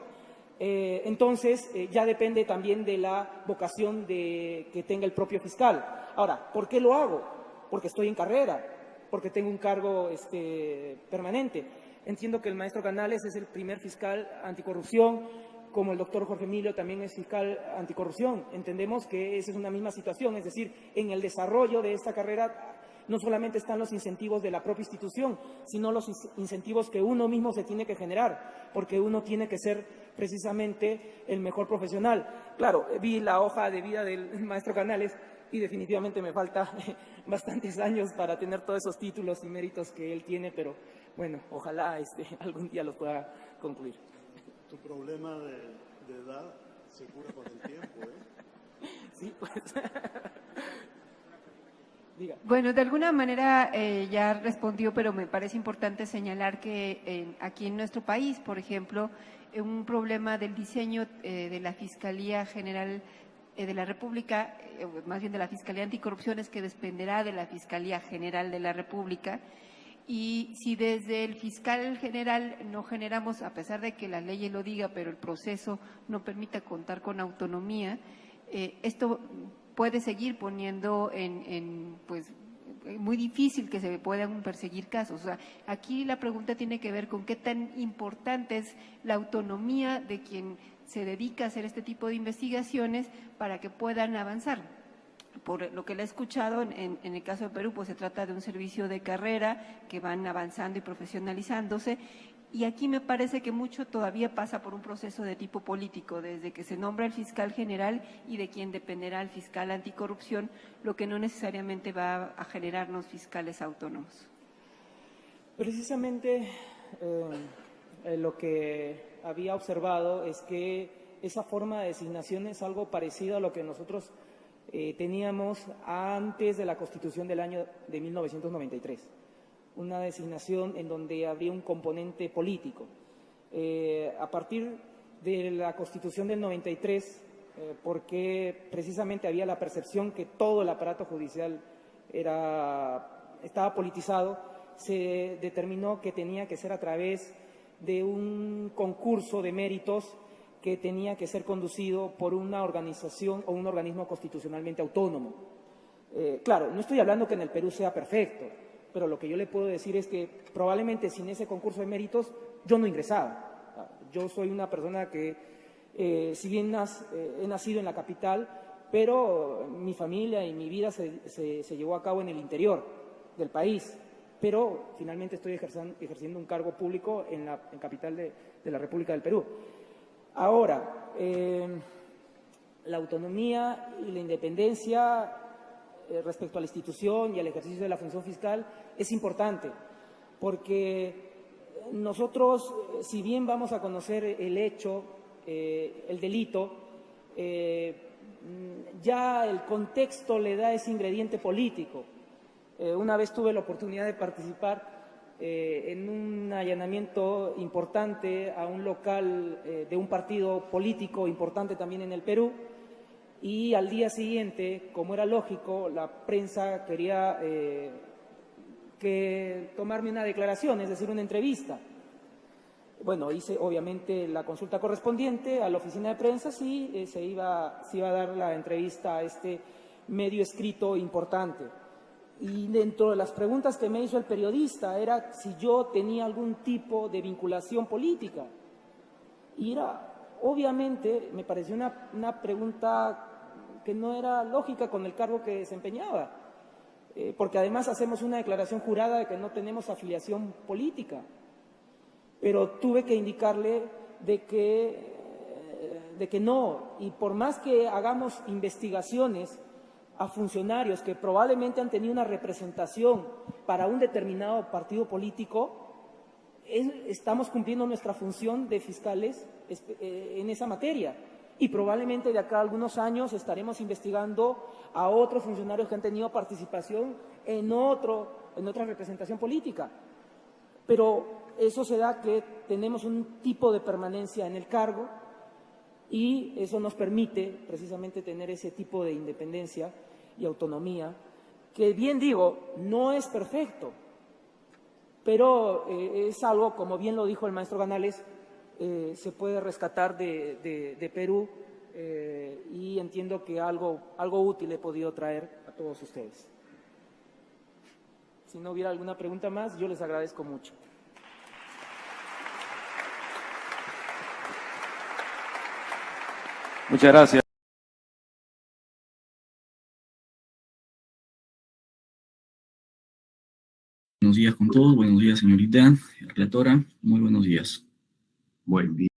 Speaker 2: Entonces, ya depende también de la vocación que tenga el propio fiscal. Ahora, ¿por qué lo hago? Porque estoy en carrera, porque tengo un cargo permanente. Entiendo que el maestro Canales es el primer fiscal anticorrupción, como el doctor Jorge Emilio también es fiscal anticorrupción. Entendemos que esa es una misma situación, es decir, en el desarrollo de esta carrera no solamente están los incentivos de la propia institución, sino los incentivos que uno mismo se tiene que generar, porque uno tiene que ser precisamente el mejor profesional. Claro, vi la hoja de vida del maestro Canales y definitivamente me falta bastantes años para tener todos esos títulos y méritos que él tiene, pero bueno, ojalá algún día los pueda concluir.
Speaker 1: Tu problema de edad se cura con el tiempo, ¿eh?
Speaker 2: Sí, pues. Diga.
Speaker 6: Bueno, de alguna manera ya respondió, pero me parece importante señalar que aquí en nuestro país, por ejemplo, un problema del diseño de la Fiscalía General de la República, más bien de la Fiscalía Anticorrupción, es que dependerá de la Fiscalía General de la República. Y si desde el fiscal general no generamos, a pesar de que la ley lo diga, pero el proceso no permita contar con autonomía, esto puede seguir poniendo pues muy difícil que se puedan perseguir casos. O sea, aquí la pregunta tiene que ver con qué tan importante es la autonomía de quien se dedica a hacer este tipo de investigaciones para que puedan avanzar. Por lo que le he escuchado, en el caso de Perú, pues se trata de un servicio de carrera que van avanzando y profesionalizándose. Y aquí me parece que mucho todavía pasa por un proceso de tipo político, desde que se nombra el fiscal general y de quien dependerá el fiscal anticorrupción, lo que no necesariamente va a generarnos fiscales autónomos.
Speaker 2: Precisamente lo que había observado es que esa forma de designación es algo parecido a lo que nosotros teníamos antes de la Constitución del año de 1993, una designación en donde habría un componente político. A partir de la Constitución del 93, porque precisamente había la percepción que todo el aparato judicial estaba politizado, se determinó que tenía que ser a través de un concurso de méritos que tenía que ser conducido por una organización o un organismo constitucionalmente autónomo. Claro, no estoy hablando que en el Perú sea perfecto, pero lo que yo le puedo decir es que probablemente sin ese concurso de méritos yo no ingresaba. Yo soy una persona que, si bien he nacido en la capital, pero mi familia y mi vida se llevó a cabo en el interior del país, pero finalmente estoy ejerciendo un cargo público en la capital de la República del Perú. Ahora, la autonomía y la independencia respecto a la institución y al ejercicio de la función fiscal es importante, porque nosotros, si bien vamos a conocer el hecho, el delito, ya el contexto le da ese ingrediente político. Una vez tuve la oportunidad de participar en un allanamiento importante a un local de un partido político importante también en el Perú, y al día siguiente, como era lógico, la prensa quería tomarme una declaración, es decir, una entrevista. Bueno, hice obviamente la consulta correspondiente a la oficina de prensa si se iba a dar la entrevista a este medio escrito importante. Y dentro de las preguntas que me hizo el periodista era si yo tenía algún tipo de vinculación política. Y obviamente me pareció una pregunta que no era lógica con el cargo que desempeñaba, porque además hacemos una declaración jurada de que no tenemos afiliación política. Pero tuve que indicarle de que no, y por más que hagamos investigaciones a funcionarios que probablemente han tenido una representación para un determinado partido político, estamos cumpliendo nuestra función de fiscales en esa materia. Y probablemente de acá a algunos años estaremos investigando a otros funcionarios que han tenido participación en otra representación política. Pero eso se da que tenemos un tipo de permanencia en el cargo y eso nos permite precisamente tener ese tipo de independencia y autonomía, que bien digo, no es perfecto, pero es algo, como bien lo dijo el maestro Ganales, se puede rescatar de Perú y entiendo que algo útil he podido traer a todos ustedes. Si no hubiera alguna pregunta más, yo les agradezco mucho.
Speaker 3: Muchas gracias.
Speaker 7: Buenos días con todos, buenos días señorita relatora, muy buenos días.
Speaker 8: Buen día.